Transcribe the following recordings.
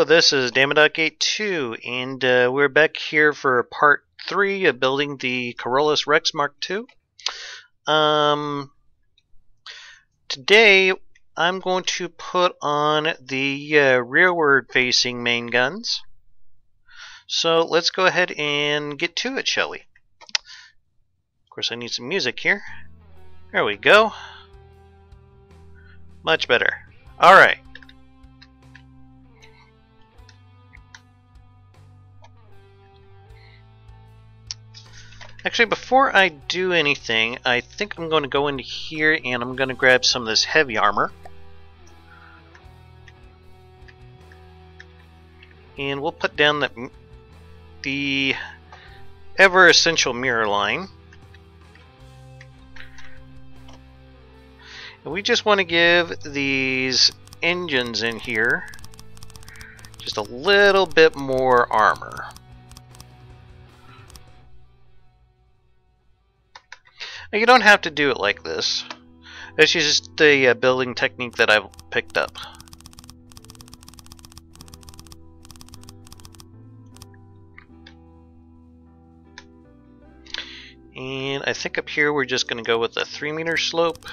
Hello, this is Dama.Gate2, and we're back here for part 3 of building the Carolus Rex Mark II. Today, I'm going to put on the rearward-facing main guns. So let's go ahead and get to it, shall we? Of course, I need some music here. There we go. Much better. Alright. Actually, before I do anything, I think I'm going to go into here and I'm going to grab some of this heavy armor. And we'll put down the ever essential mirror line. And we just want to give these engines in here just a little bit more armor. Now, you don't have to do it like this. It's just the building technique that I've picked up. And I think up here we're just going to go with a 3-meter slope.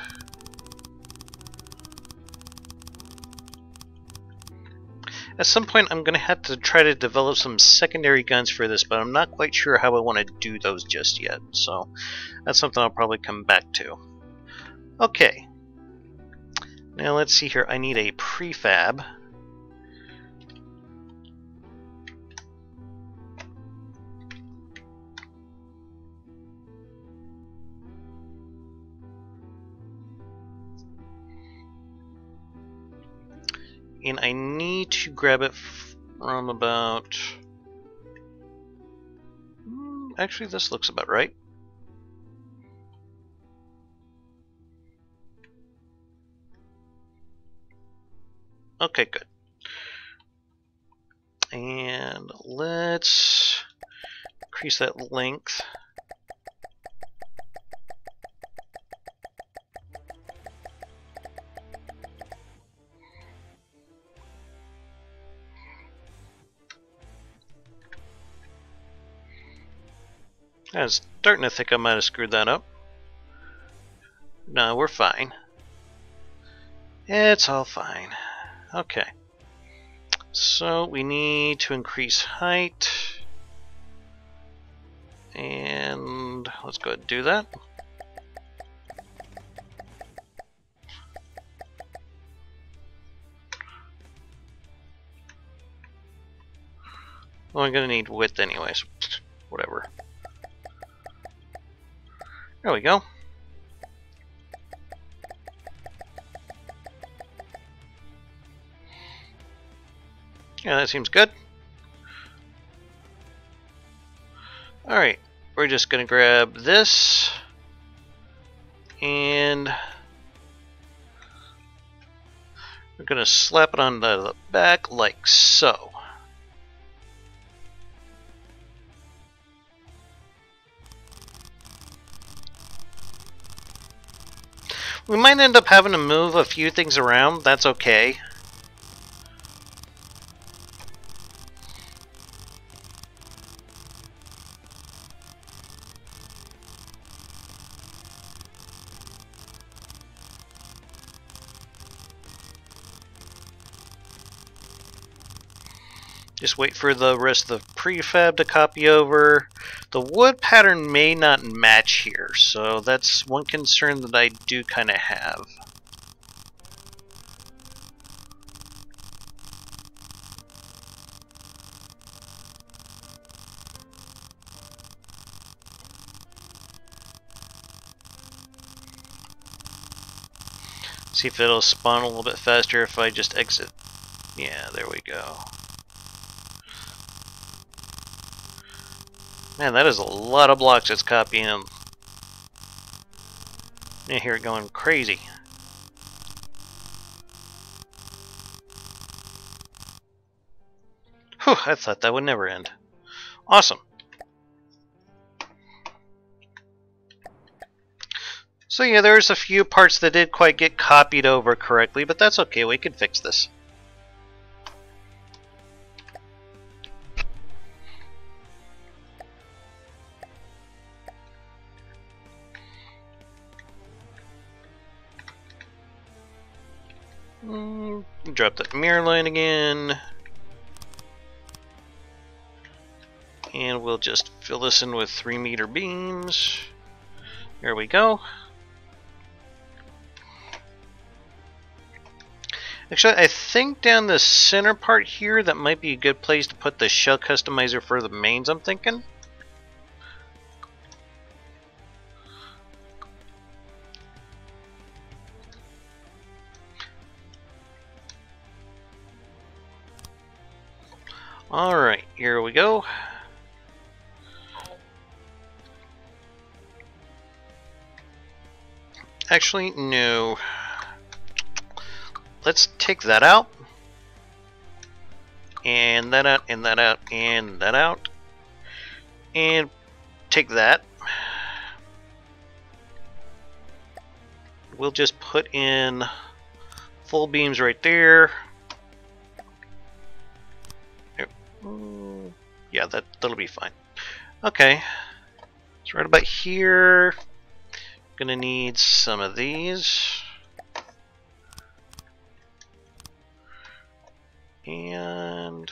At some point I'm going to have to try to develop some secondary guns for this, but I'm not quite sure how I want to do those just yet. So that's something I'll probably come back to. Okay. Now let's see here. I need a prefab. And I need to grab it from about... Actually, this looks about right. Okay, good. And let's increase that length. I was starting to think I might have screwed that up. No, we're fine. It's all fine. Okay. So we need to increase height. And let's go ahead and do that. Well, I'm going to need width anyways. Whatever. There we go. Yeah, that seems good. Alright, we're just going to grab this and we're going to slap it on the back like so. We might end up having to move a few things around. That's okay. Just wait for the rest of the prefab to copy over. The wood pattern may not match here, so that's one concern that I do kind of have. See if it'll spawn a little bit faster if I just exit. Yeah, there we go. Man, that is a lot of blocks it's copying. I hear it going crazy. Whew, I thought that would never end. Awesome. So yeah, there's a few parts that did quite get copied over correctly, but that's okay, we can fix this. Drop that mirror line again. And we'll just fill this in with 3-meter beams. There we go. Actually, I think down the center part here, that might be a good place to put the shell customizer for the mains, I'm thinking. Alright, here we go. Actually, no. Let's take that out. And that out, and that out, and that out. And take that. We'll just put in full beams right there. Yeah, that'll be fine. Okay, so right about here, gonna need some of these. And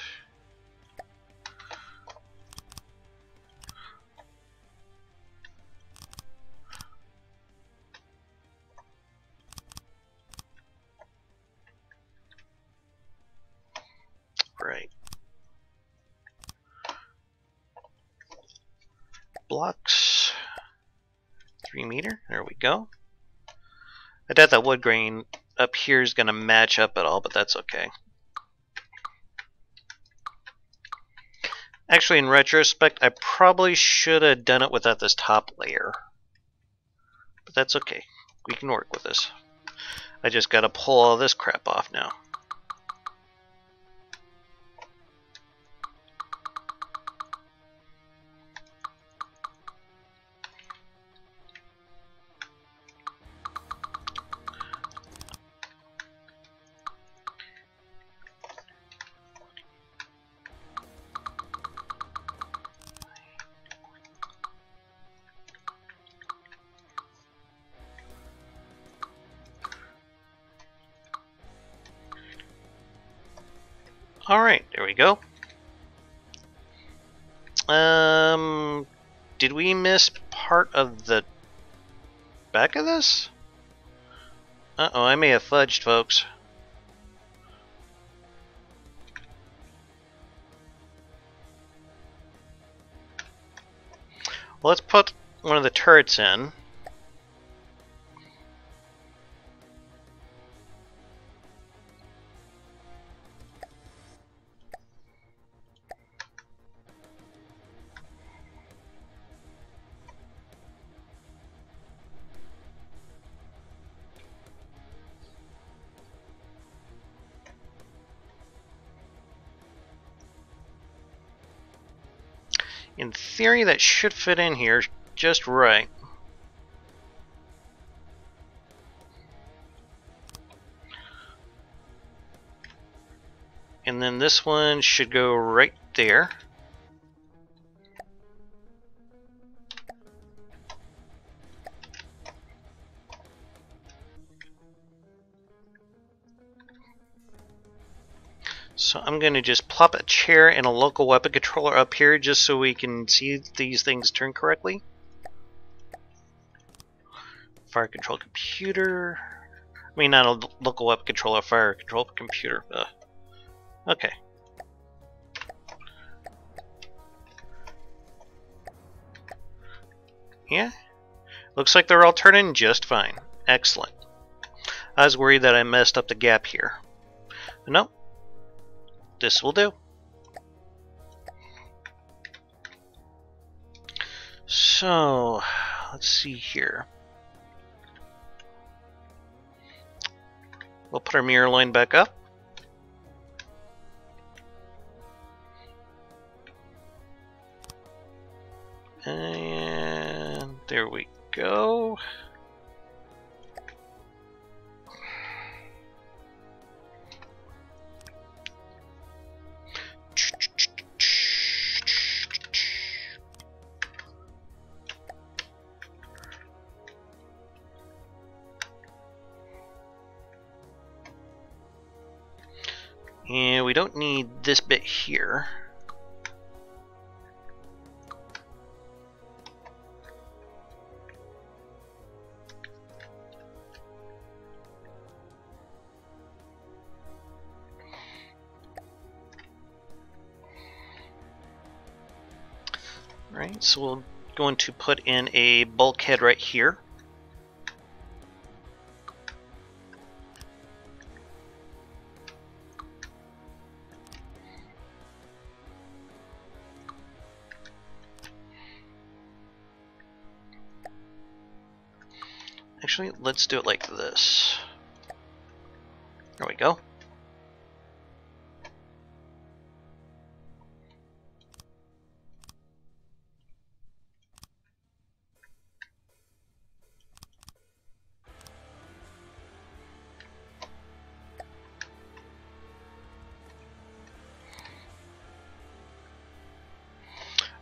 right. Blocks, 3-meter, there we go. I doubt that wood grain up here is going to match up at all, but that's okay. Actually, in retrospect, I probably should have done it without this top layer. But that's okay. We can work with this. I just got to pull all this crap off now. Alright, there we go. Did we miss part of the back of this? Uh-oh, I may have fudged, folks. Well, let's put one of the turrets in. In theory, that should fit in here just right. And then this one should go right there. So I'm going to just plop a chair and a local weapon controller up here just so we can see these things turn correctly. Fire control computer. I mean, not a local weapon controller, fire control computer. Okay. Yeah. Looks like they're all turning just fine. Excellent. I was worried that I messed up the gap here. But nope. This will do. So, let's see here. We'll put our mirror line back up. And there we go. And we don't need this bit here. Right, so we're going to put in a bulkhead right here. Actually, let's do it like this. There we go.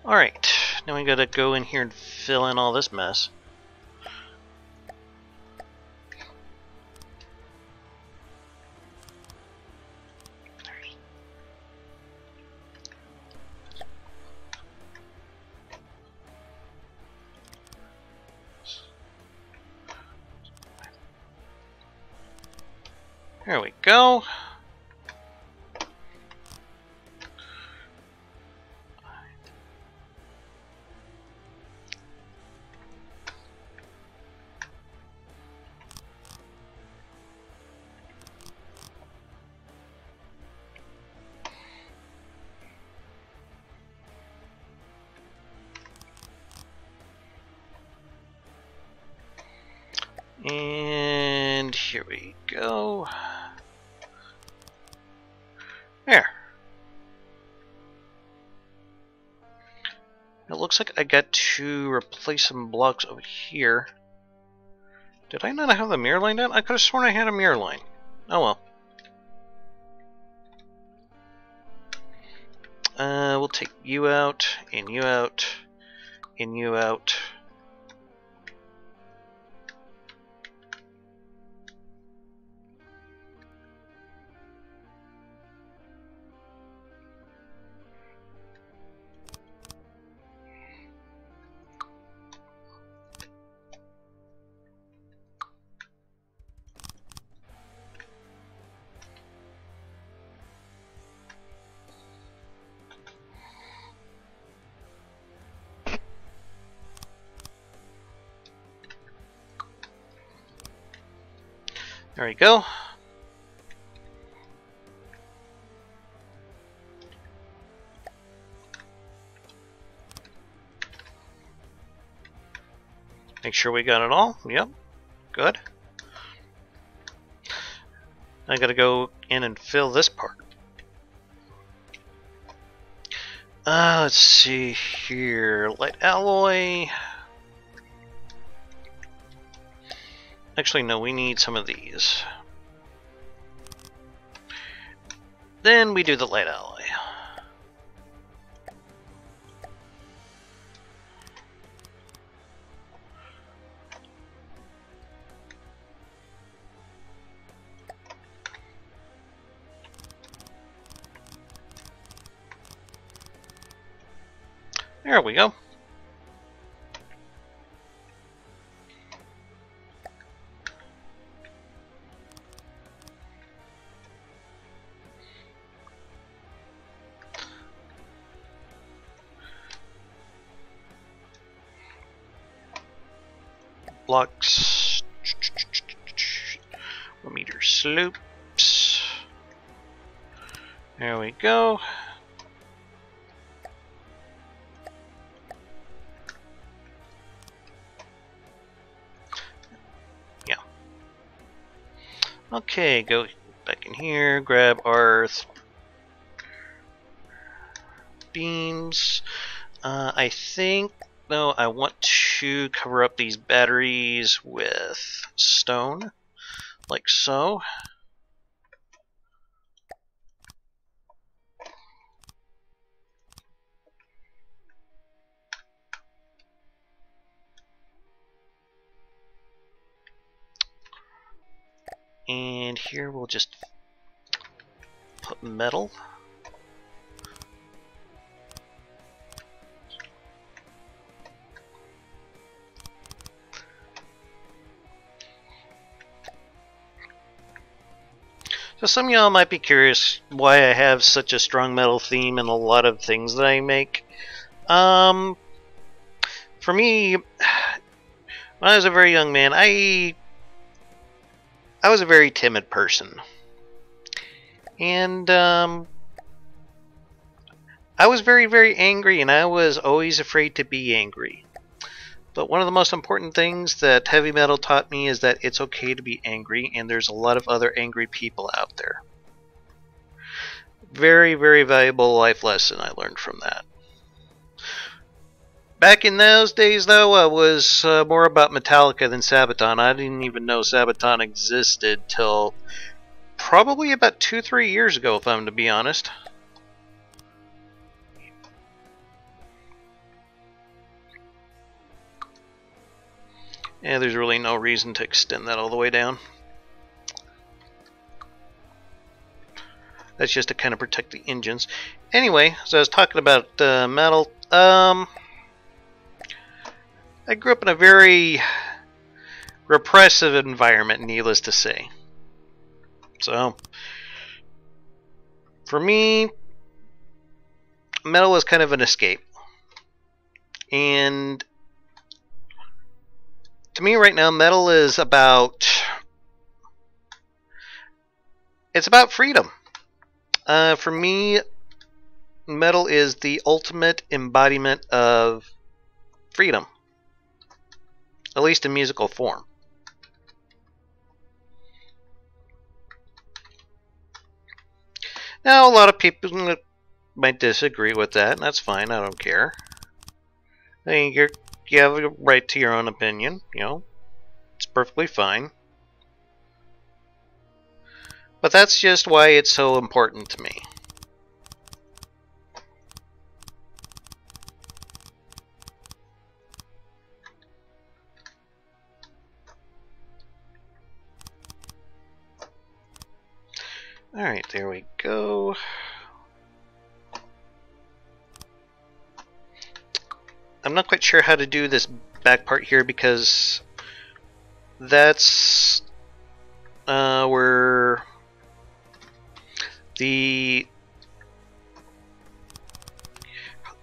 Alright, now we gotta go in here and fill in all this mess. There we go. And here we go. There. It looks like I got to replace some blocks over here. Did I not have the mirror line down? I could have sworn I had a mirror line. Oh well. We'll take you out, and you out, and you out. There we go. Make sure we got it all. Yep. Good. I gotta go in and fill this part. Let's see here. Light alloy. Actually, no, we need some of these. Then we do the light alloy. There we go. Blocks. 1 meter slopes. There we go. Yeah. Okay, go back in here, grab our beams. I think, no, I want to cover up these batteries with stone, like so. And here we'll just put metal. So some of y'all might be curious why I have such a strong metal theme in a lot of things that I make. For me, when I was a very young man, I was a very timid person. And I was very, very angry, and I was always afraid to be angry. But one of the most important things that heavy metal taught me is that it's okay to be angry, and there's a lot of other angry people out there. Very, very valuable life lesson I learned from that. Back in those days, though, I was more about Metallica than Sabaton. I didn't even know Sabaton existed till probably about 2-3 years ago, if I'm to be honest. Yeah, there's really no reason to extend that all the way down. That's just to kind of protect the engines. Anyway, so I was talking about metal. I grew up in a very repressive environment, needless to say. So, for me, metal was kind of an escape. And to me right now, metal is about... it's about freedom. For me, metal is the ultimate embodiment of freedom. At least in musical form. Now, a lot of people might disagree with that, and that's fine. I don't care. I mean, you have a right to your own opinion. You know, it's perfectly fine. But that's just why it's so important to me. Alright, there we go. I'm not quite sure how to do this back part here because that's where the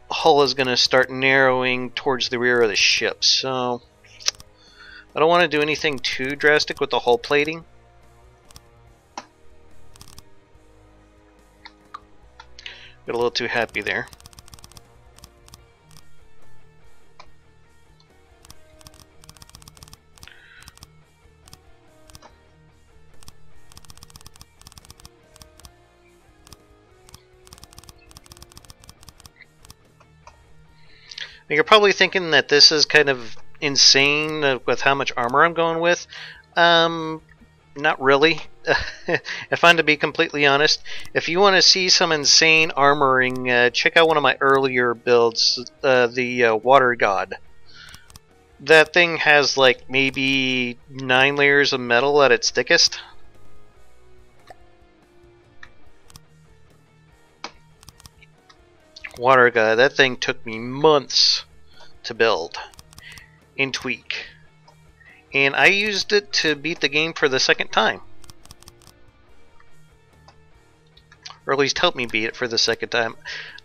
hull is going to start narrowing towards the rear of the ship. So I don't want to do anything too drastic with the hull plating. Got a little too happy there. You're probably thinking that this is kind of insane with how much armor I'm going with. Not really. If I'm to be completely honest, if you want to see some insane armoring, check out one of my earlier builds, the Water God. That thing has like maybe 9 layers of metal at its thickest. Water God, that thing took me months to build and tweak. And I used it to beat the game for the second time. Or at least help me beat it for the second time.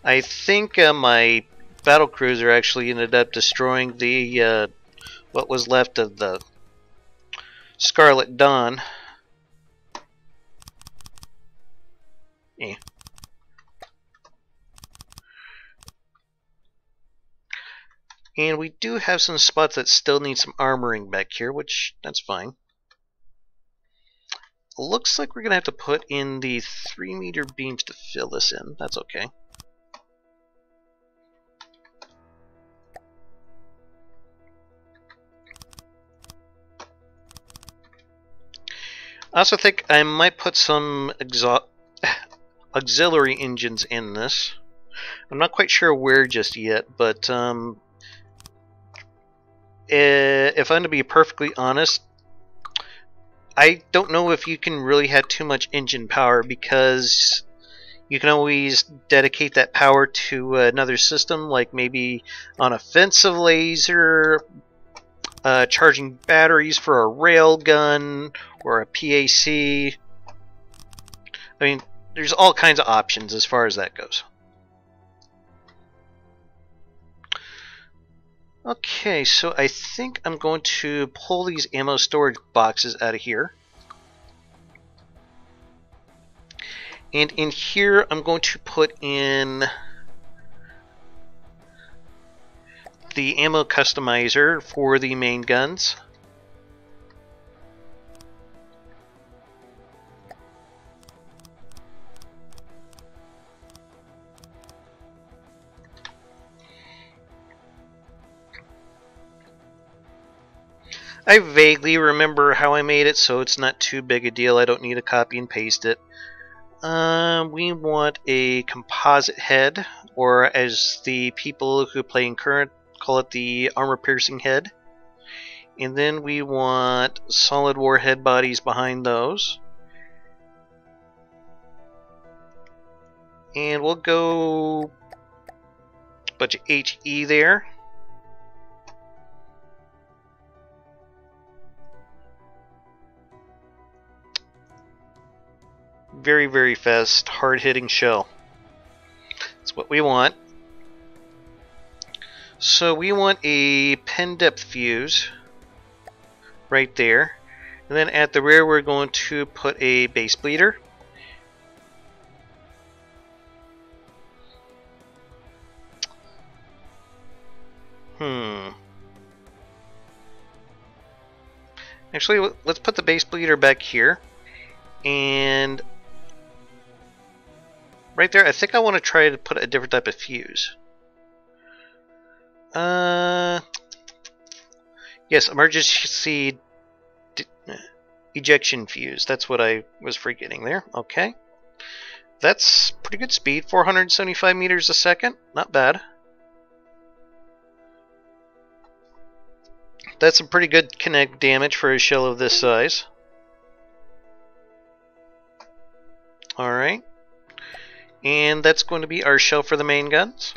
I think my battle cruiser actually ended up destroying the what was left of the Scarlet Dawn. Yeah. And we do have some spots that still need some armoring back here, which that's fine. Looks like we're going to have to put in the 3-meter beams to fill this in. That's okay. I also think I might put some auxiliary engines in this. I'm not quite sure where just yet, but if I'm to be perfectly honest, I don't know if you can really have too much engine power because You can always dedicate that power to another system, like maybe an offensive laser, charging batteries for a rail gun, or a PAC. I mean, there's all kinds of options as far as that goes. Okay, so I think I'm going to pull these ammo storage boxes out of here. And in here, I'm going to put in the ammo customizer for the main guns. I vaguely remember how I made it, so it's not too big a deal. I don't need to copy and paste it. We want a composite head, or as the people who play in current call it, the armor-piercing head. And then we want solid warhead bodies behind those. And we'll go a bunch of HE there. Very, very fast, hard-hitting shell. That's what we want. So we want a pen depth fuse right there. And then at the rear we're going to put a base bleeder. Actually, let's put the base bleeder back here. And right there, I think I want to try to put a different type of fuse. Yes, emergency ejection fuse. That's what I was forgetting there. Okay. That's pretty good speed, 475 meters a second. Not bad. That's some pretty good kinetic damage for a shell of this size. Alright. And that's going to be our shell for the main guns.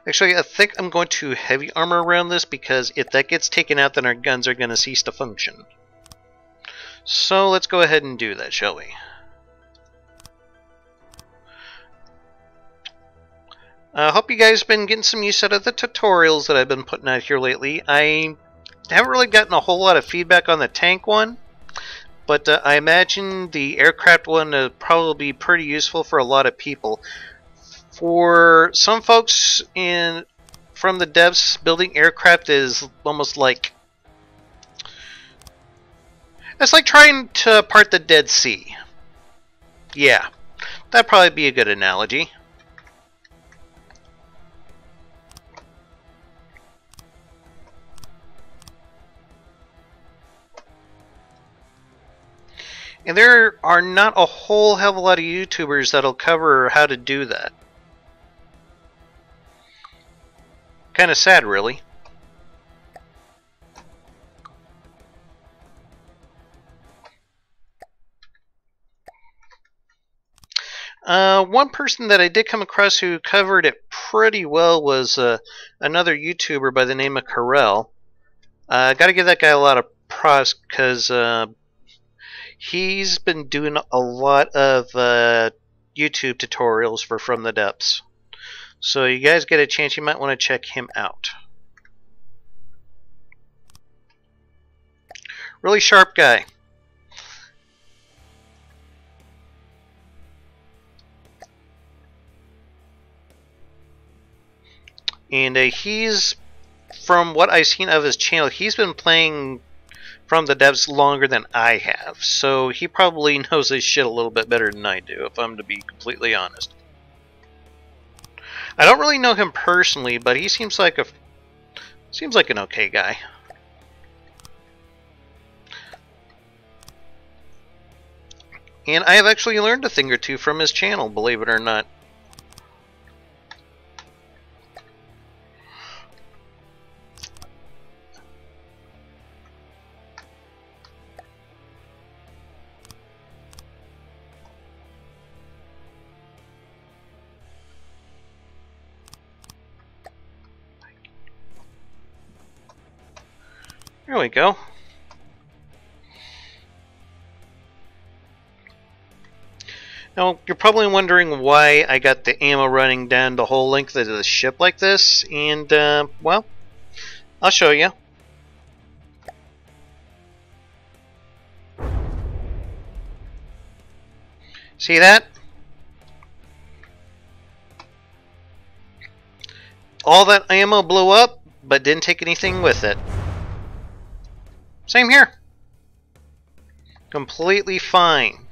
Actually, I think I'm going to heavy armor around this, because if that gets taken out, then our guns are going to cease to function. So let's go ahead and do that, shall we? I hope you guys have been getting some use out of the tutorials that I've been putting out here lately. I haven't really gotten a whole lot of feedback on the tank one, but I imagine the aircraft one will probably be pretty useful for a lot of people. For some folks from the devs, building aircraft is almost like... it's like trying to part the Dead Sea. Yeah, that'd probably be a good analogy. And there are not a whole hell of a lot of YouTubers that'll cover how to do that. Kind of sad, really. One person that I did come across who covered it pretty well was another YouTuber by the name of Carolus. Gotta give that guy a lot of props, because he's been doing a lot of YouTube tutorials for From the Depths. So you guys get a chance, you might want to check him out. Really sharp guy. And he's, from what I've seen of his channel, he's been playing From the Devs longer than I have. So he probably knows his shit a little bit better than I do, if I'm to be completely honest. I don't really know him personally, but he seems like an okay guy. And I have actually learned a thing or two from his channel, believe it or not. There we go. Now, you're probably wondering why I got the ammo running down the whole length of the ship like this, and, well, I'll show you. See that? All that ammo blew up, but didn't take anything with it. Same here. Completely fine.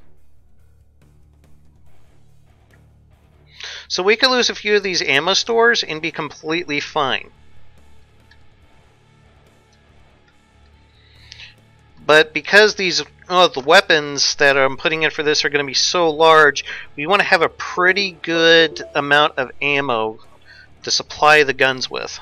So we could lose a few of these ammo stores and be completely fine. But because these the weapons that I'm putting in for this are going to be so large, we want to have a pretty good amount of ammo to supply the guns with.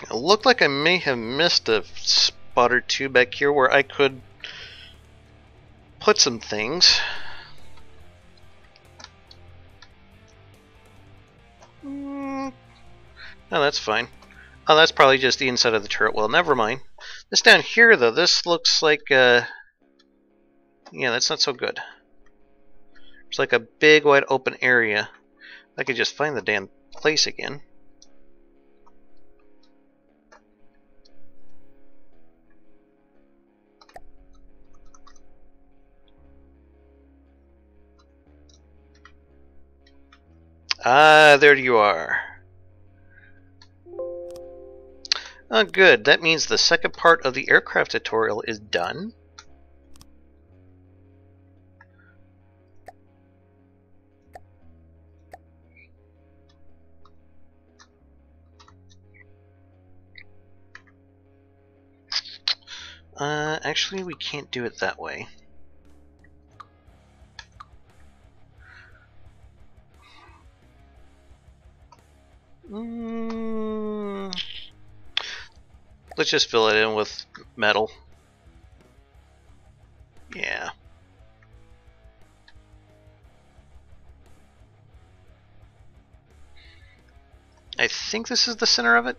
It looked like I may have missed a spot or two back here where I could put some things. No, that's fine. Oh, that's probably just the inside of the turret. Well, never mind. This down here, though, this looks like, yeah, that's not so good. It's like a big, wide open area. I could just find the damn place again. Ah, there you are. Oh, good. That means the second part of the aircraft tutorial is done. Actually, we can't do it that way. Let's just fill it in with metal. Yeah. I think this is the center of it.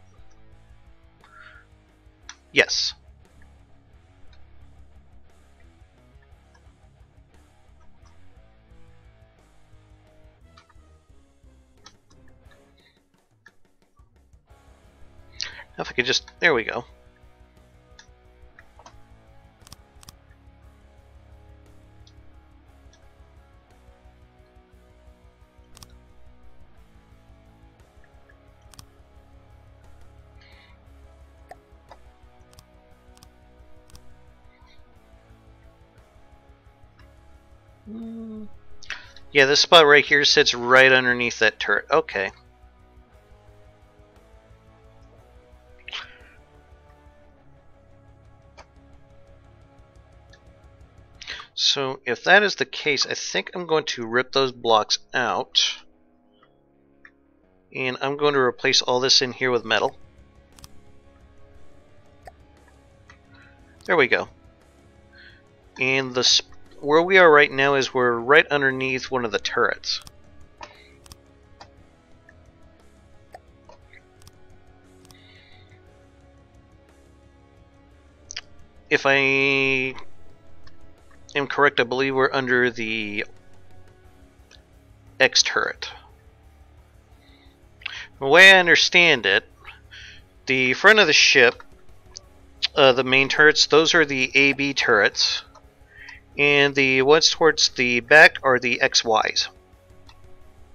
Yes. If I could just... There we go. Yeah, this spot right here sits right underneath that turret. Okay. So if that is the case, I think I'm going to rip those blocks out. And I'm going to replace all this in here with metal. There we go. And where we are right now is we're right underneath one of the turrets. If I am correct, I believe we're under the X turret. The way I understand it, the front of the ship, the main turrets, those are the AB turrets, and the ones towards the back are the XYs.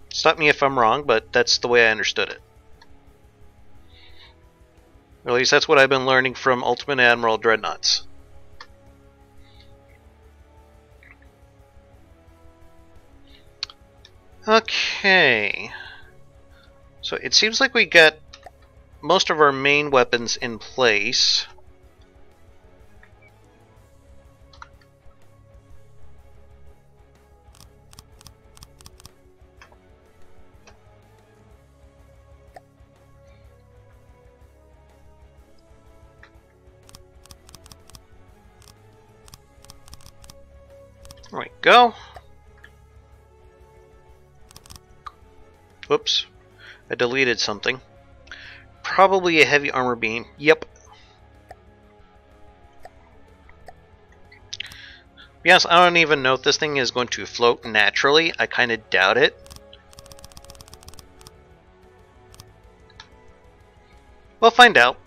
Stop me if I'm wrong, but that's the way I understood it. Or at least that's what I've been learning from Ultimate Admiral Dreadnoughts. Okay. So it seems like we got most of our main weapons in place. There we go. Whoops. I deleted something. Probably a heavy armor beam. Yep. Yes, I don't even know if this thing is going to float naturally. I kind of doubt it. We'll find out.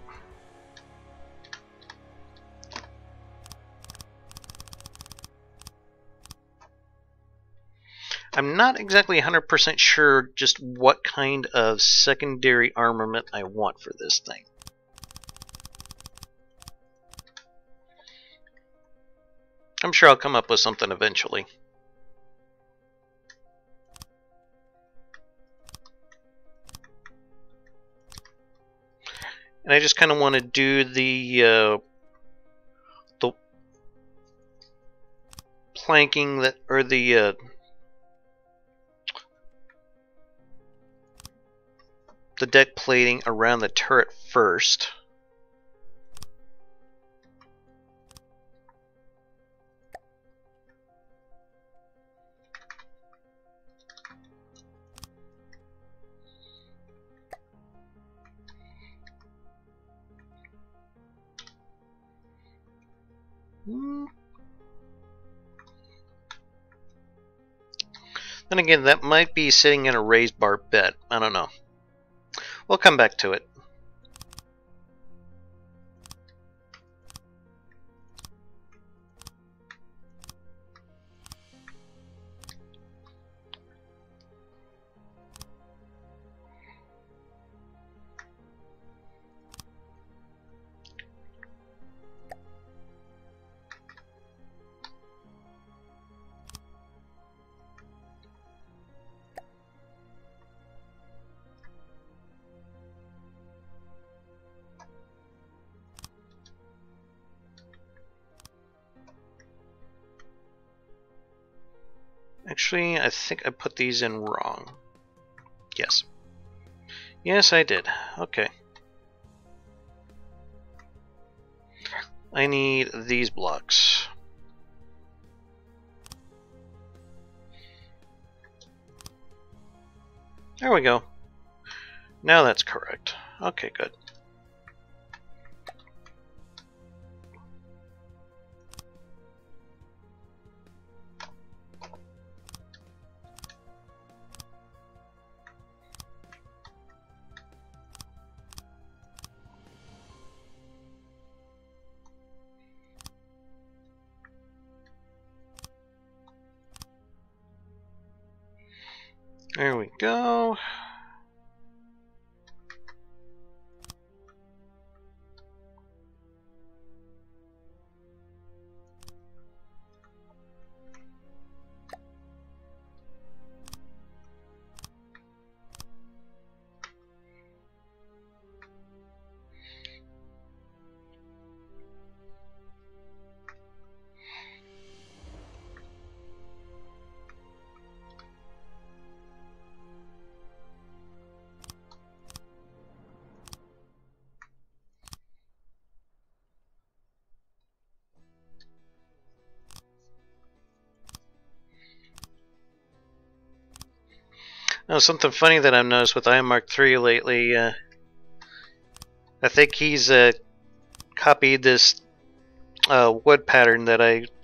I'm not exactly 100% sure just what kind of secondary armament I want for this thing. I'm sure I'll come up with something eventually. And I just kind of want to do the planking that, or the deck plating around the turret first. Then again, that might be sitting in a raised bar bed. I don't know. We'll come back to it. Actually, I think I put these in wrong. Yes. Yes, I did. Okay. I need these blocks. There we go. Now that's correct. Okay, good. There we go. Now, something funny that I've noticed with Mark III lately, I think he's copied this wood pattern that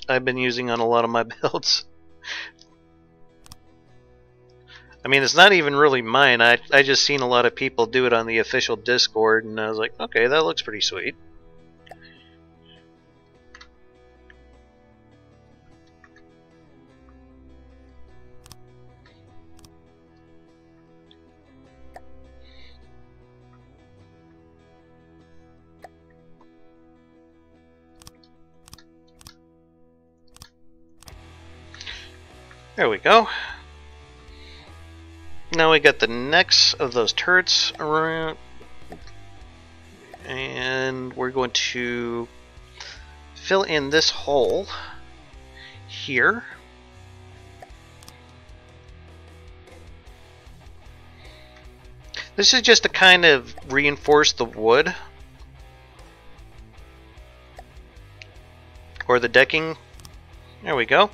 I've been using on a lot of my builds. I mean, it's not even really mine. I just seen a lot of people do it on the official Discord, and I was like, okay, that looks pretty sweet. There we go. Now we got the necks of those turrets around, and we're going to fill in this hole here. This is just to kind of reinforce the wood or the decking. There we go.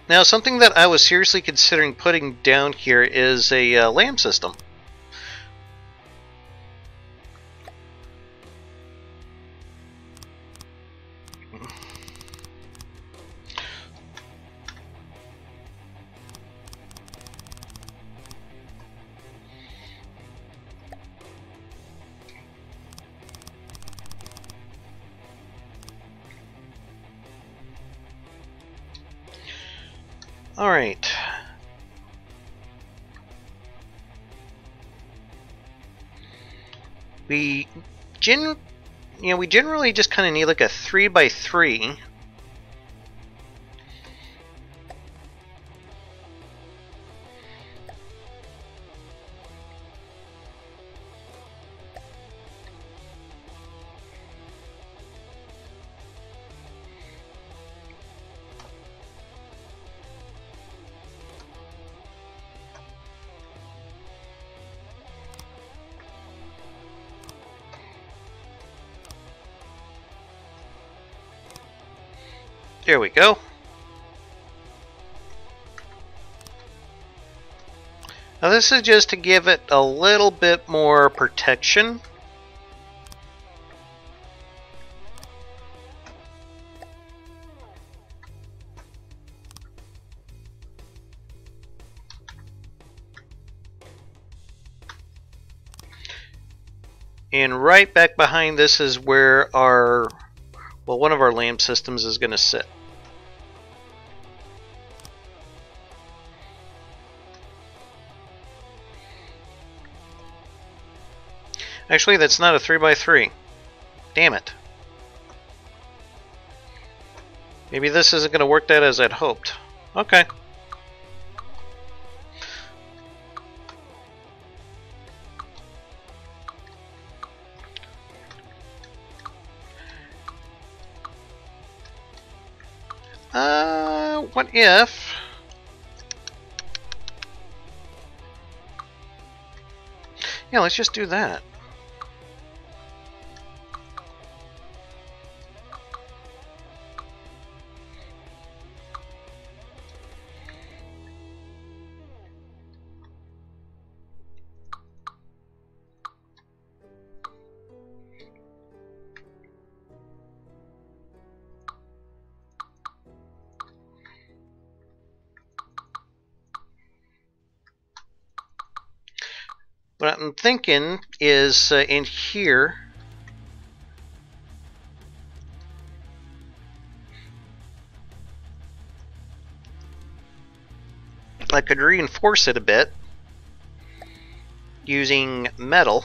Now, something that I was seriously considering putting down here is a lamp system. All right. We generally just kind of need like a 3x3. There we go. Now this is just to give it a little bit more protection. And right back behind this is where one of our lamp systems is going to sit. Actually, that's not a 3x3. Damn it. Maybe this isn't going to work out as I'd hoped. Okay. What if... Yeah, let's just do that. What I'm thinking is in here, I could reinforce it a bit using metal.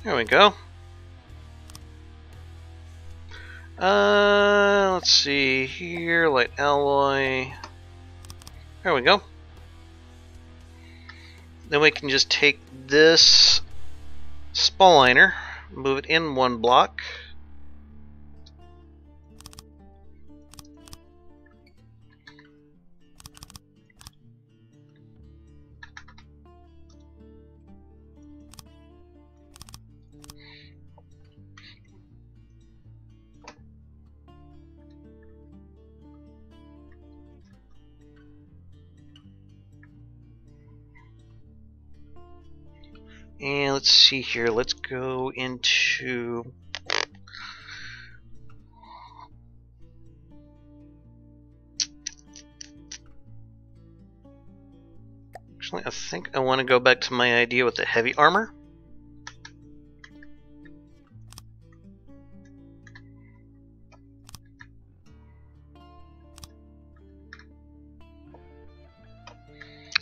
There we go. Let's see here, light alloy. There we go. Then we can just take this spalliner, move it in one block. And let's see here. Let's go into... Actually, I think I want to go back to my idea with the heavy armor.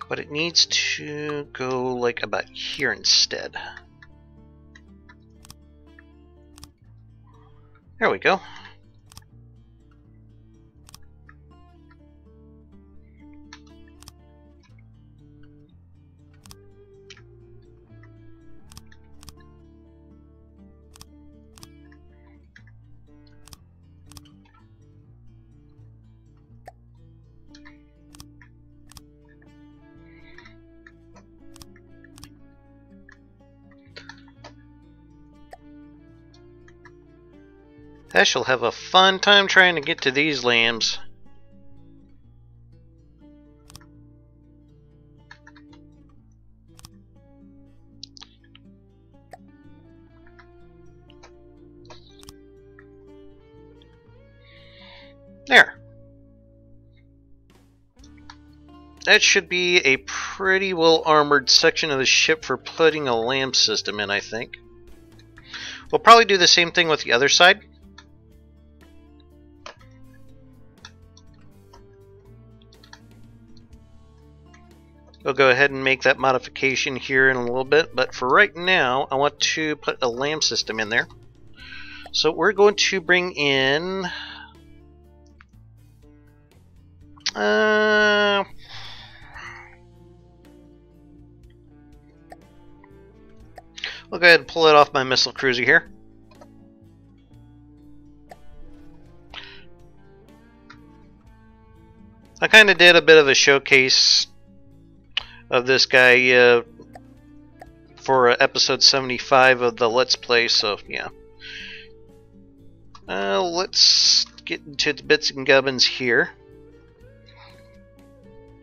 But it needs to go like about here instead. There we go. I shall have a fun time trying to get to these lambs. There. That should be a pretty well armored section of the ship for putting a lamb system in, I think. We'll probably do the same thing with the other side. We'll go ahead and make that modification here in a little bit, but for right now, I want to put a lamb system in there. So we're going to bring in... we'll go ahead and pull it off my missile cruiser here. I kind of did a bit of a showcase of this guy for episode 75 of the Let's Play, so yeah. Let's get into the bits and gubbins here.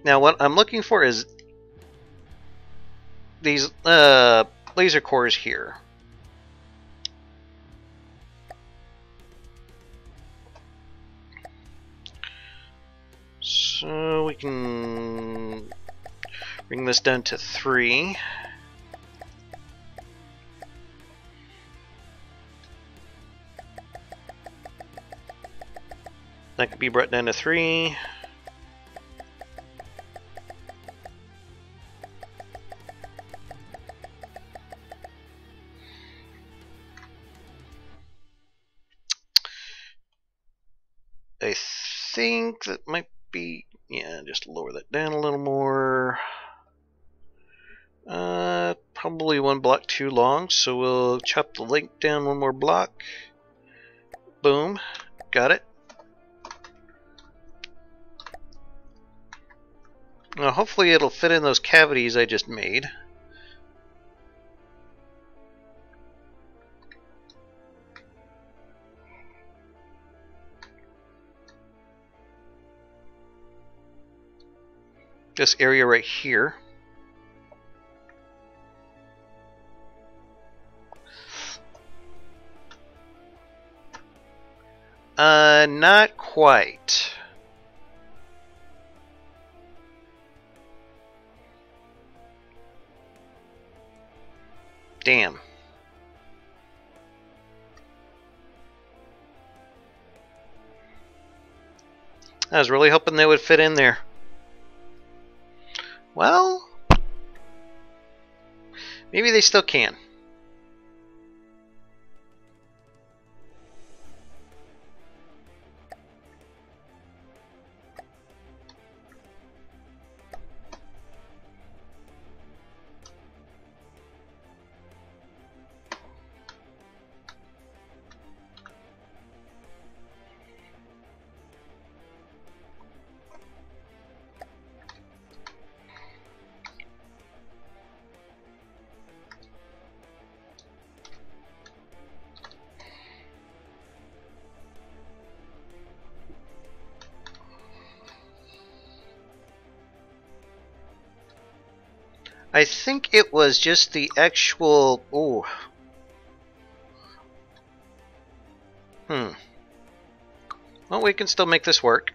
Now what I'm looking for is these laser cores here. So we can bring this down to 3. That could be brought down to 3. I think that might be, yeah, just lower that down a little more. Probably one block too long, so we'll chop the length down one more block. Boom, got it. Now hopefully it'll fit in those cavities I just made. This area right here. Not quite. Damn. I was really hoping they would fit in there. Well, maybe they still can. I think it was just the actual... Ooh. Well, we can still make this work.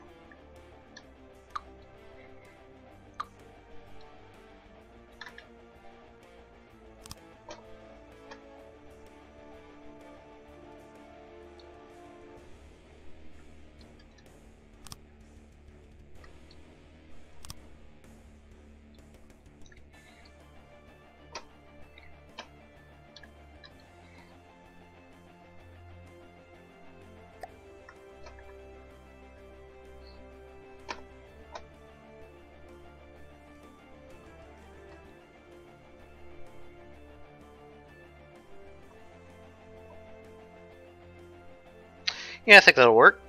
Yeah, I think that'll work.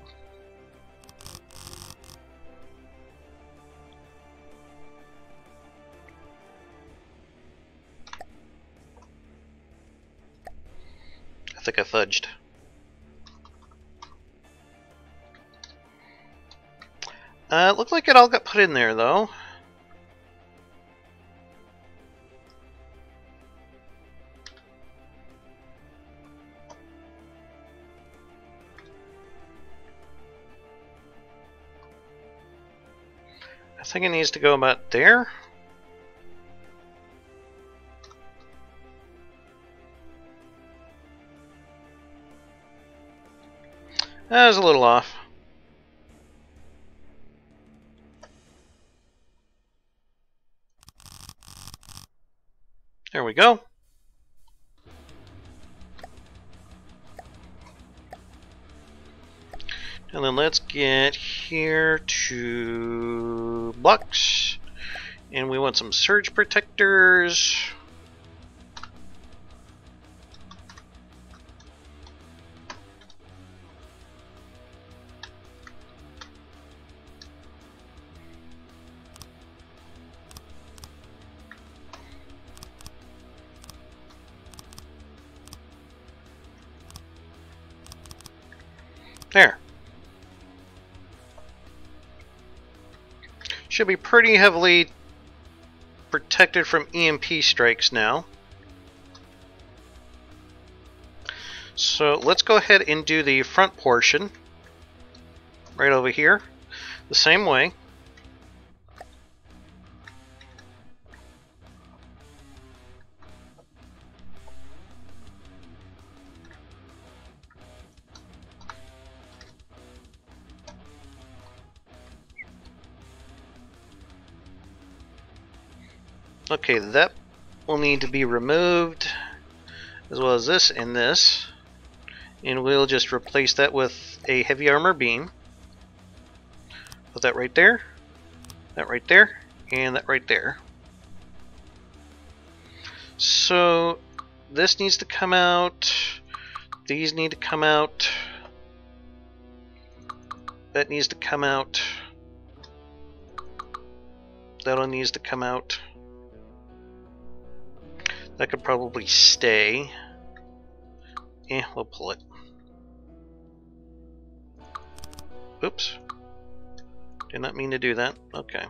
I think I fudged. It looked like it all got put in there, though. I think it needs to go about there. That was a little off. There we go. And then let's get here to blocks. And we want some surge protectors. There. Should be pretty heavily protected from EMP strikes now. So let's go ahead and do the front portion right over here the same way. Okay, that will need to be removed, as well as this and this. And we'll just replace that with a heavy armor beam. Put that right there, and that right there. So this needs to come out, these need to come out, that needs to come out, that one needs to come out. That could probably stay. We'll pull it. Oops. Did not mean to do that. Okay.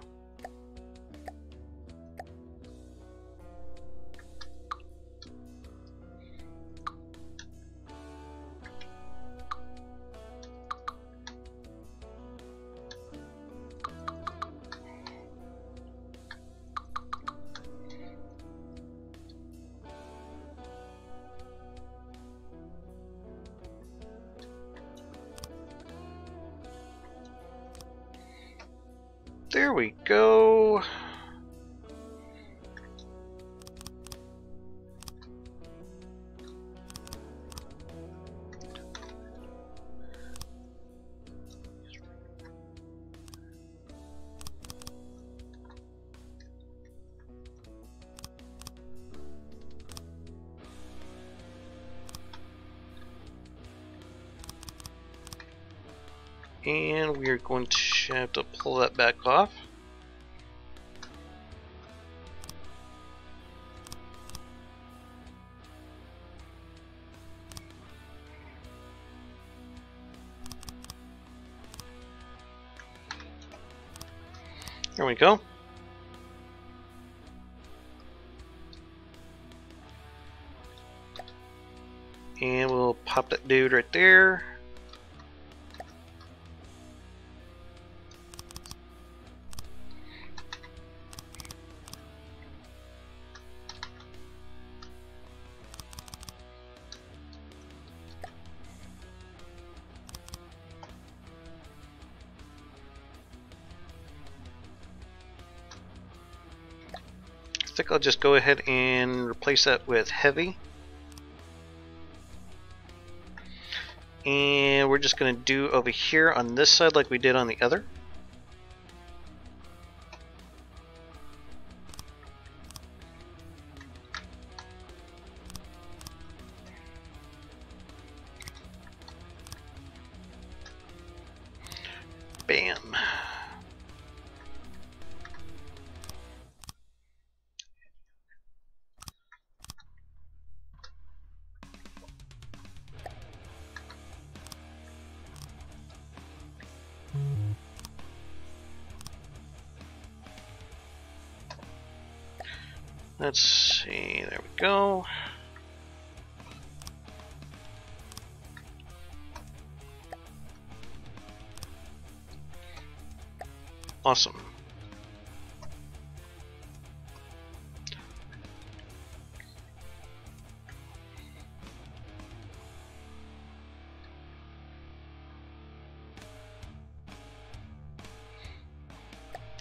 There we go. And we are going to have to pull that back off. There we go. And we'll pop that dude right there. I think I'll just go ahead and replace that with heavy. And we're just going to do over here on this side like we did on the other. Bam. Let's see, there we go. Awesome.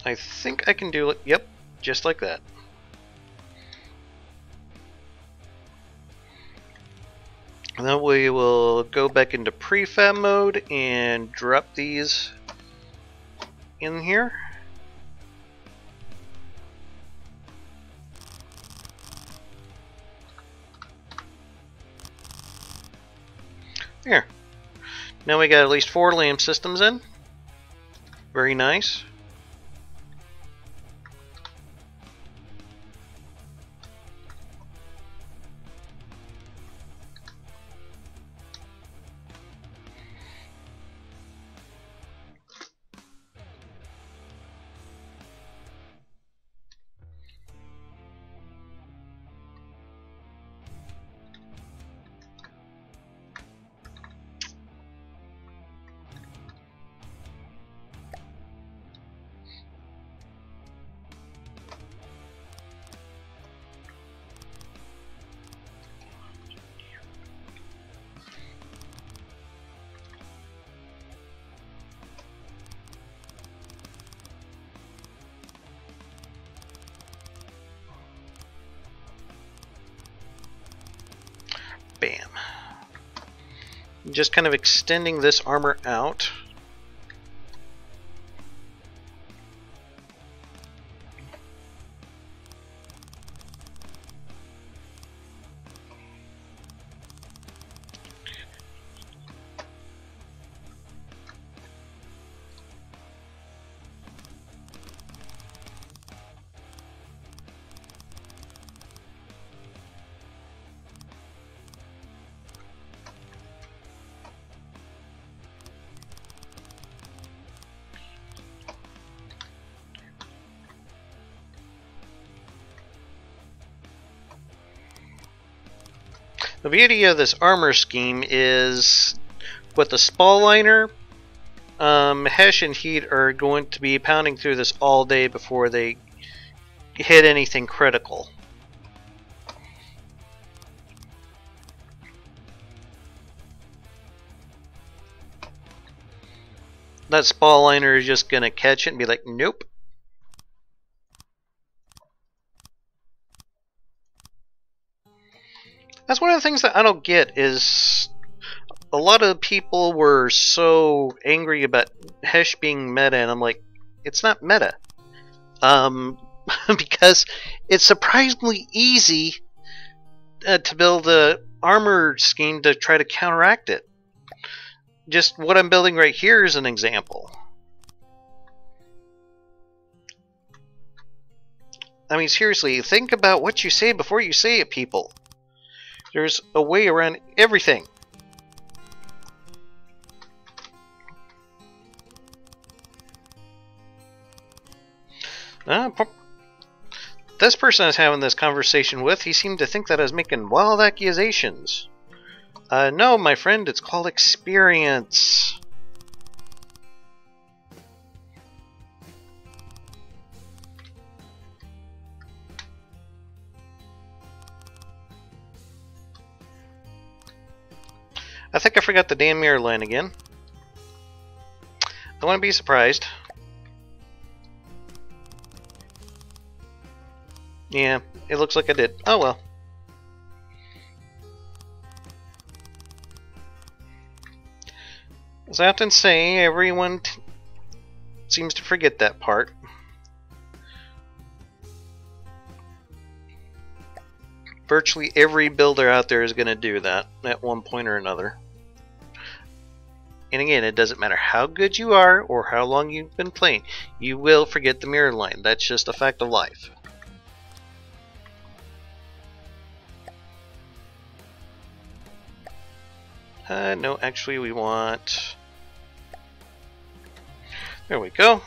I think I can do it, yep, just like that. And then we will go back into prefab mode and drop these in here. Here. Now we got at least 4 lamp systems in. Very nice. Bam. Just kind of extending this armor out. The beauty of this armor scheme is with the spall liner, Hesh and Heat are going to be pounding through this all day before they hit anything critical. That spall liner is just going to catch it and be like, nope. That's one of the things that I don't get is a lot of people were so angry about Hesh being meta, and I'm like, it's not meta. Because it's surprisingly easy to build a armor scheme to try to counteract it. Just what I'm building right here is an example. I mean, seriously, think about what you say before you say it, people. There's a way around everything. This person I was having this conversation with, he seemed to think that I was making wild accusations. No, my friend, it's called experience. I think I forgot the damn mirror line again. I want to be surprised. Yeah, it looks like I did. Oh well. As I often say, everyone seems to forget that part. Virtually every builder out there is going to do that at one point or another. And again, it doesn't matter how good you are or how long you've been playing, you will forget the mirror line. That's just a fact of life. No, actually we want... There we go.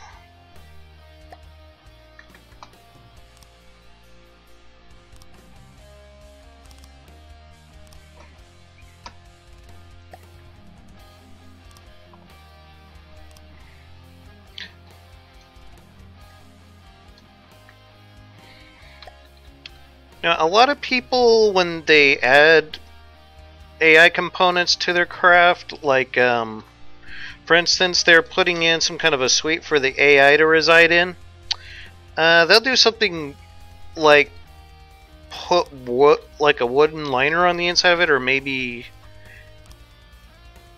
Now, a lot of people, when they add AI components to their craft, like, for instance, they're putting in some kind of a suite for the AI to reside in, they'll do something like put like a wooden liner on the inside of it, or maybe,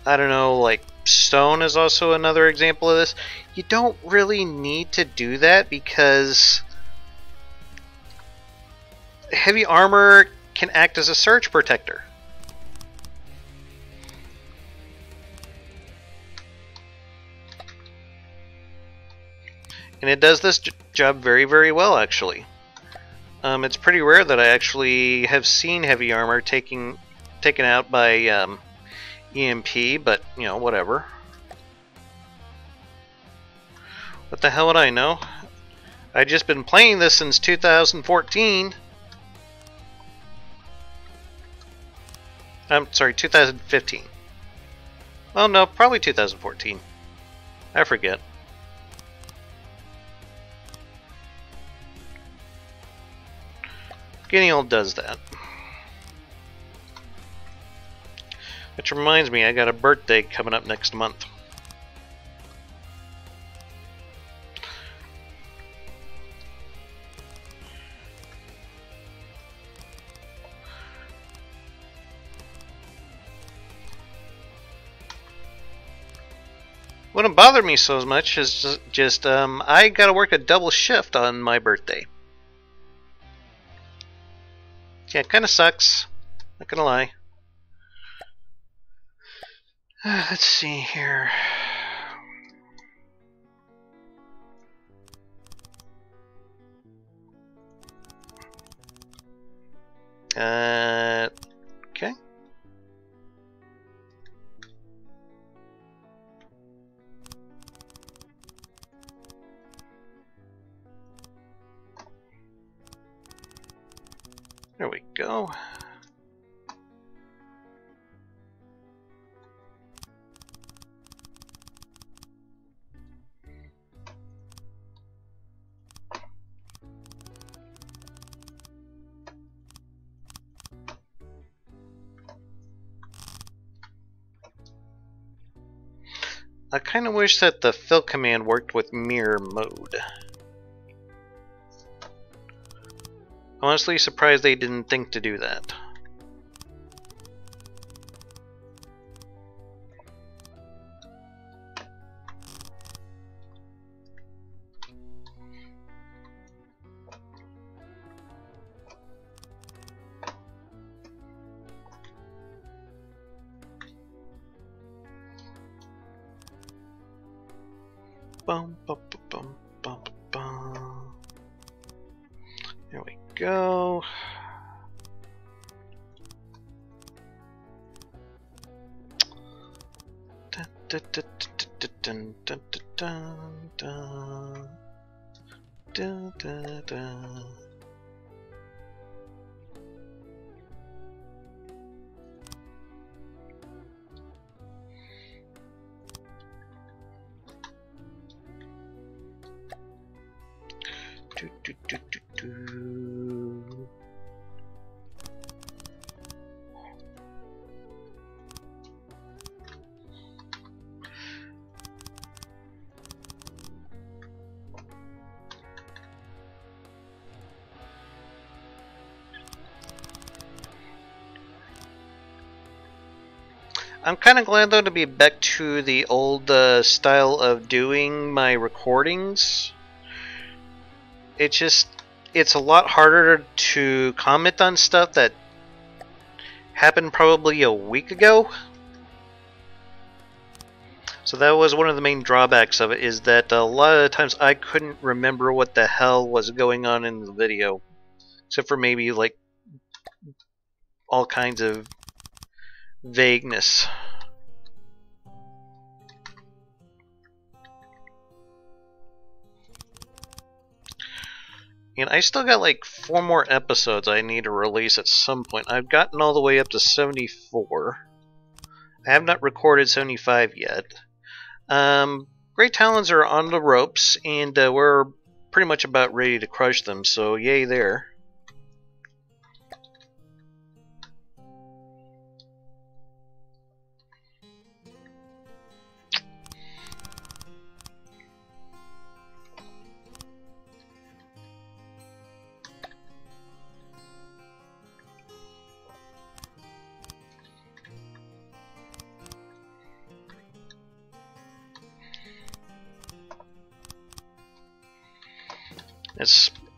I don't know, like stone is also another example of this. You don't really need to do that because heavy armor can act as a surge protector. And it does this job very, very well, actually. It's pretty rare that I actually have seen heavy armor taken out by EMP, but, you know, whatever. What the hell would I know? I've just been playing this since 2014. I'm sorry, 2015. Well, no, probably 2014. I forget. Getting old does that. Which reminds me, I got a birthday coming up next month. Wouldn't bother me so much as just I gotta work a double shift on my birthday. Yeah, it kind of sucks. Not gonna lie. Let's see here. Okay. There we go. I kind of wish that the fill command worked with mirror mode. Honestly surprised they didn't think to do that. Bum, bum, bum, bum, bum. There we go. Dun, dun, dun, dun, dun, dun, dun, dun, dun, dun. Do, do, do, do, do. I'm kind of glad though to be back to the old style of doing my recordings. It's a lot harder to comment on stuff that happened probably a week ago. So that was one of the main drawbacks of it, is that a lot of the times I couldn't remember what the hell was going on in the video. Except for maybe like all kinds of vagueness. And I still got like 4 more episodes I need to release at some point. I've gotten all the way up to 74. I have not recorded 75 yet. Great Talons are on the ropes, and we're pretty much about ready to crush them, so yay there.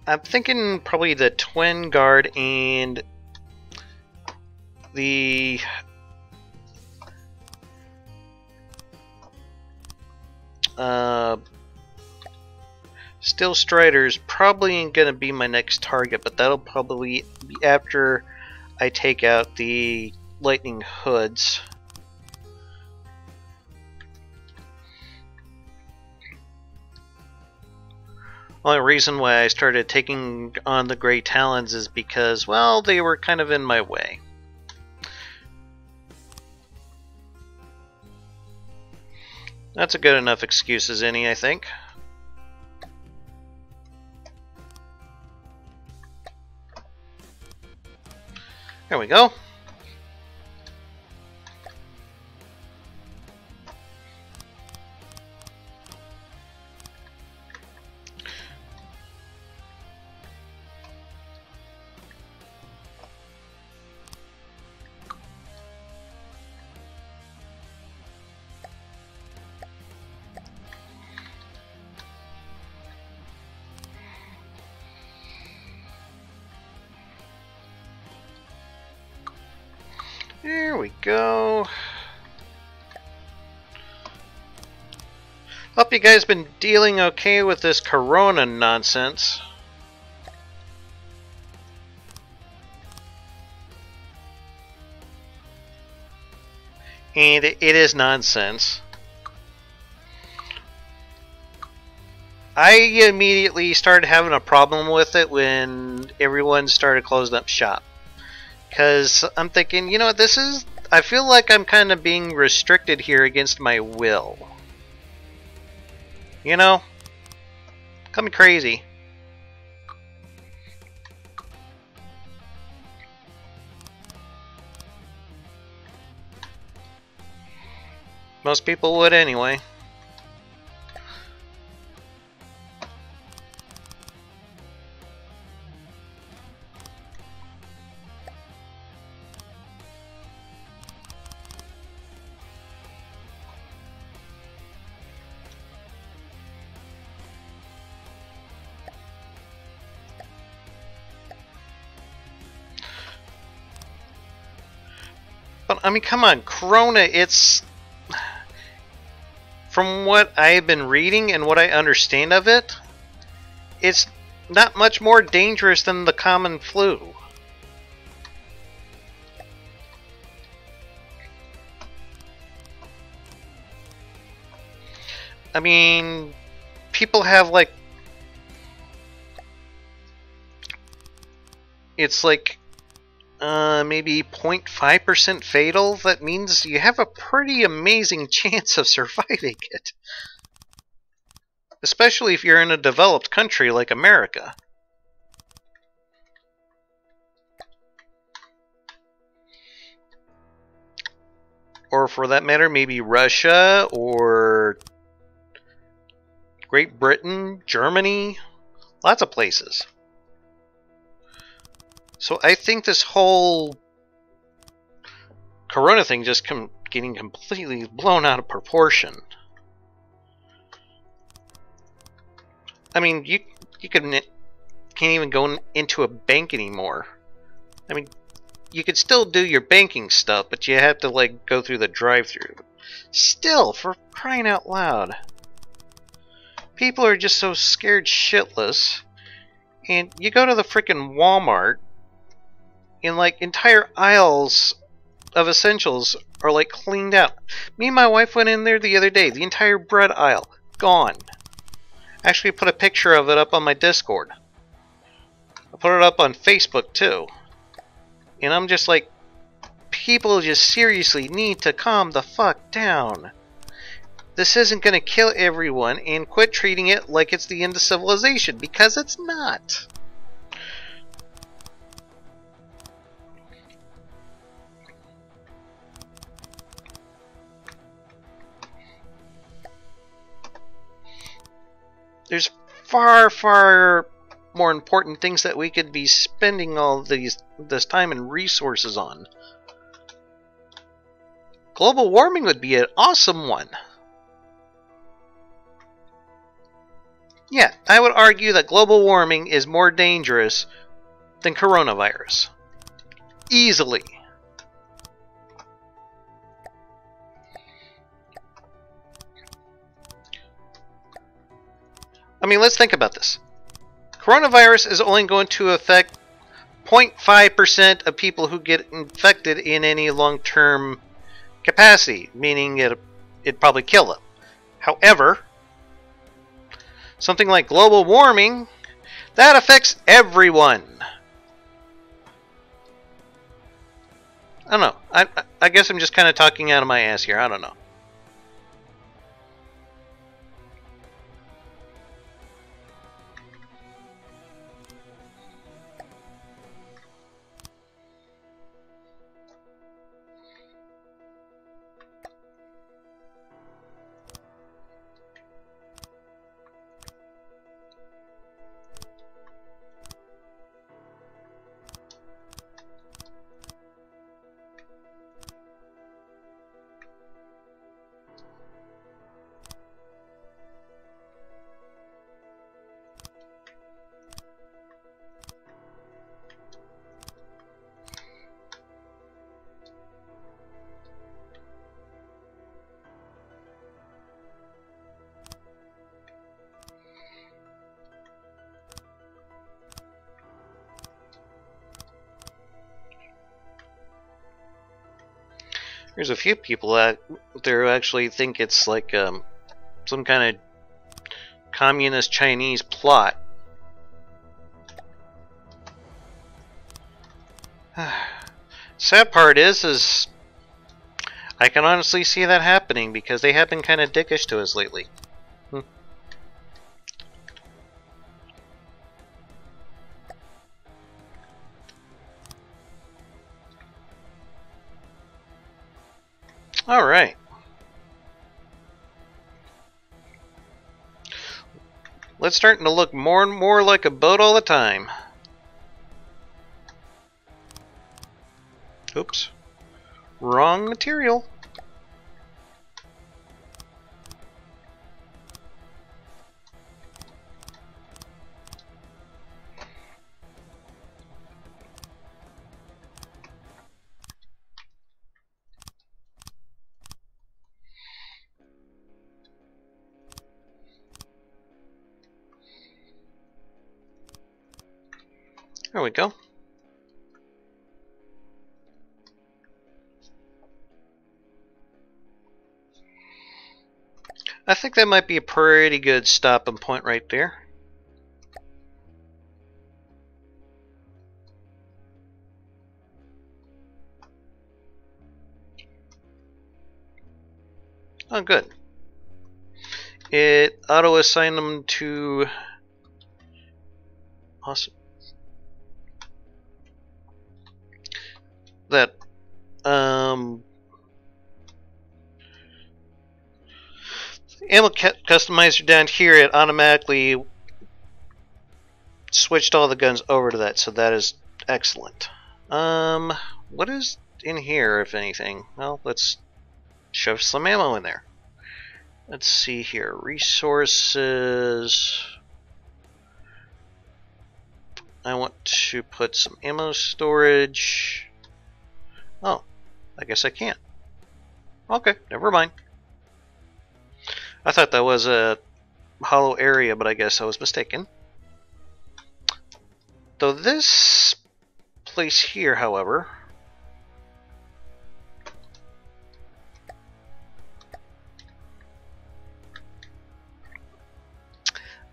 I'm thinking probably the Twin Guard and the Steel Strider's probably going to be my next target, but that'll probably be after I take out the Lightning Hoods. Only reason why I started taking on the Grey Talons is because, well, they were kind of in my way. That's a good enough excuse as any, I think. There we go. There we go. Hope you guys been dealing okay with this corona nonsense. And it is nonsense. I immediately started having a problem with it when everyone started closing up shop. Because I'm thinking, you know what, I feel like I'm kind of being restricted here against my will. You know? Call me crazy. Most people would anyway. But I mean, come on, Corona, it's... From what I've been reading and what I understand of it, it's not much more dangerous than the common flu. I mean, people have like... It's like... maybe 0.5% fatal. That means you have a pretty amazing chance of surviving it. especially if you're in a developed country like America. Or for that matter, maybe Russia or Great Britain, Germany, lots of places. So I think this whole Corona thing just getting completely blown out of proportion. I mean, you can't even go into a bank anymore. I mean, you could still do your banking stuff, but you have to like go through the drive-thru. Still, for crying out loud, people are just so scared shitless. And you go to the frickin' Walmart, and like entire aisles of essentials are like cleaned out. Me and my wife went in there the other day. The entire bread aisle gone. Actually, put a picture of it up on my Discord. I put it up on Facebook too. And I'm just like, people just seriously need to calm the fuck down. This isn't going to kill everyone, and quit treating it like it's the end of civilization, because it's not. There's far, far more important things that we could be spending all this time and resources on. Global warming would be an awesome one. Yeah, I would argue that global warming is more dangerous than coronavirus. Easily. I mean, let's think about this. Coronavirus is only going to affect 0.5% of people who get infected in any long-term capacity, meaning it'd probably kill them. However, something like global warming, that affects everyone. I don't know. I guess I'm just kind of talking out of my ass here. I don't know. There's a few people out there who actually think it's like some kind of communist Chinese plot. Sad part is I can honestly see that happening because they have been kind of dickish to us lately. All right. It's starting to look more and more like a boat all the time. Oops. Wrong material. There we go. I think that might be a pretty good stopping point right there. Oh, good. it auto-assigned them to... Awesome. That, ammo customizer down here, it automatically switched all the guns over to that, so that is excellent. What is in here, if anything? Well, let's shove some ammo in there. Let's see here. Resources. I want to put some ammo storage. Oh, I guess I can't. Okay, never mind. I thought that was a hollow area, but I guess I was mistaken. Though this place here, however,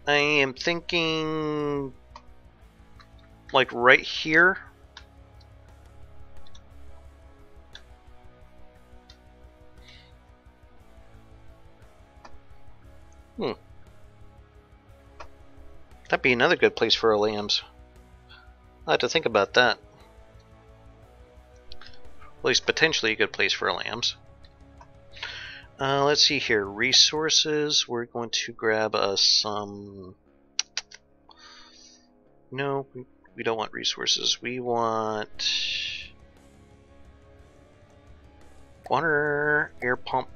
I am thinking like right here. That'd be another good place for our lambs. I'll have to think about that. At least potentially a good place for our lambs. Let's see here. Resources. We're going to grab us some... No, we don't want resources. We want... water, air pump.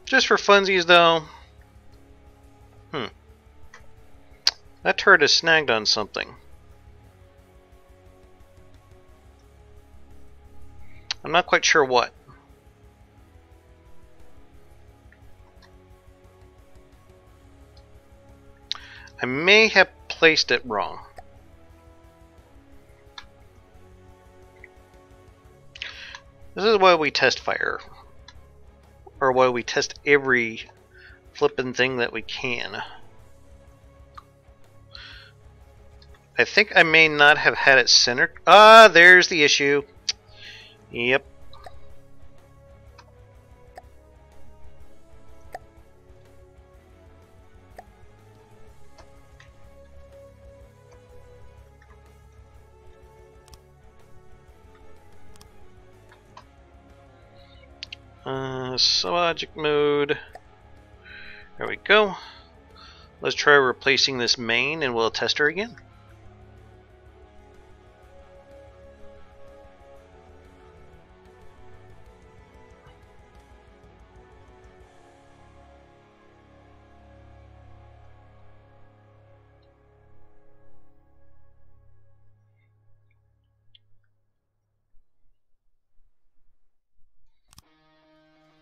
Just for funsies, though. That turret is snagged on something. I'm not quite sure what. I may have placed it wrong. This is why we test fire. Or why we test every flippin' thing that we can. I think I may not have had it centered. Ah, there's the issue. Yep. Subobject mode. There we go. Let's try replacing this main and we'll test her again.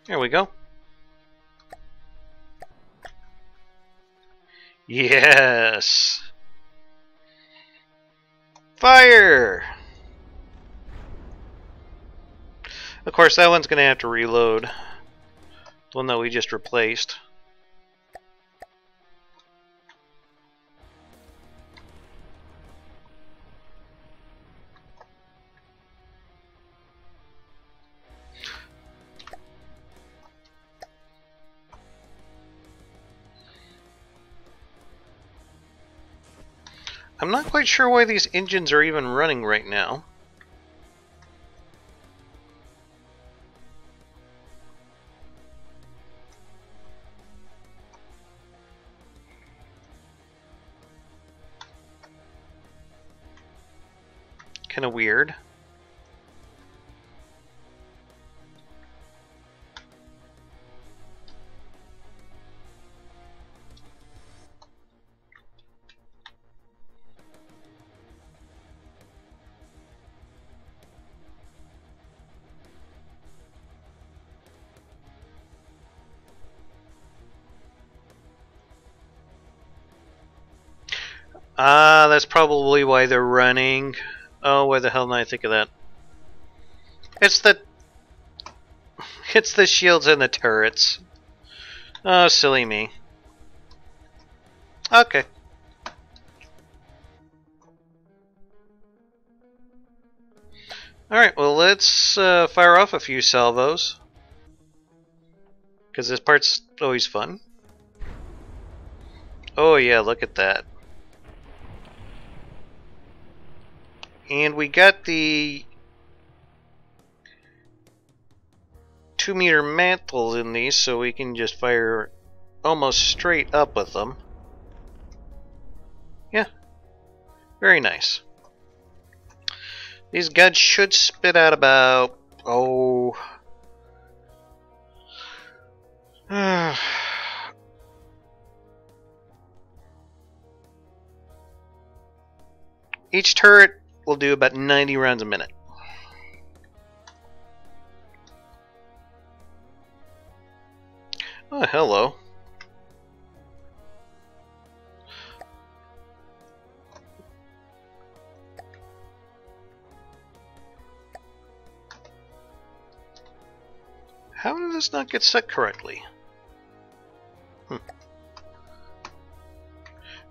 There we go. Yes! Fire! Of course, that one's going to have to reload. The one that we just replaced. I'm not quite sure why these engines are even running right now. Kind of weird. Ah, that's probably why they're running. Oh, why the hell didn't I think of that? It's the shields and the turrets. Oh, silly me. Okay. Alright, well let's fire off a few salvos. Because this part's always fun. Oh yeah, look at that. And we got the 2-meter mantles in these, so we can just fire almost straight up with them. Yeah, very nice. These guns should spit out about, each turret will do about 90 rounds a minute. Oh, hello. How did this not get set correctly?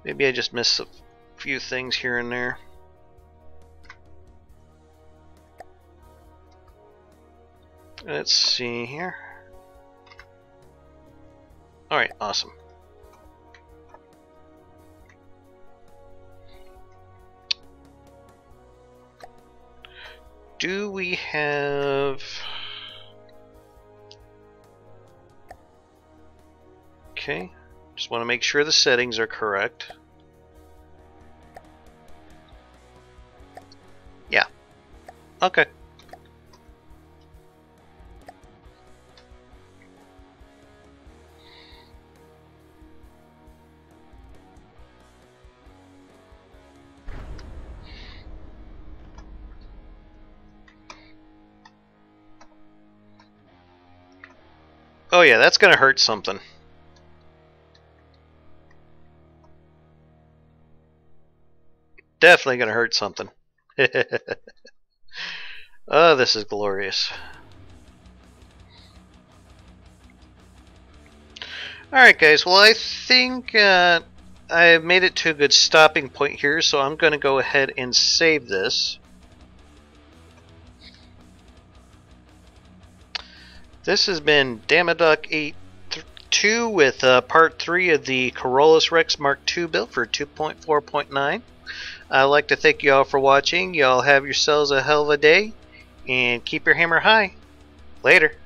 Maybe I just missed a few things here and there. Let's see here. Alright, awesome. Do we have... Okay, just want to make sure the settings are correct. Yeah. Okay. Oh yeah, that's gonna hurt something. Definitely gonna hurt something. Oh, this is glorious. Alright guys, well I think I've made it to a good stopping point here, so I'm going to go ahead and save this. This has been Dama82 with part 3 of the Carolus Rex Mark II build for 2.4.9. I'd like to thank you all for watching. Y'all have yourselves a hell of a day, and keep your hammer high. Later.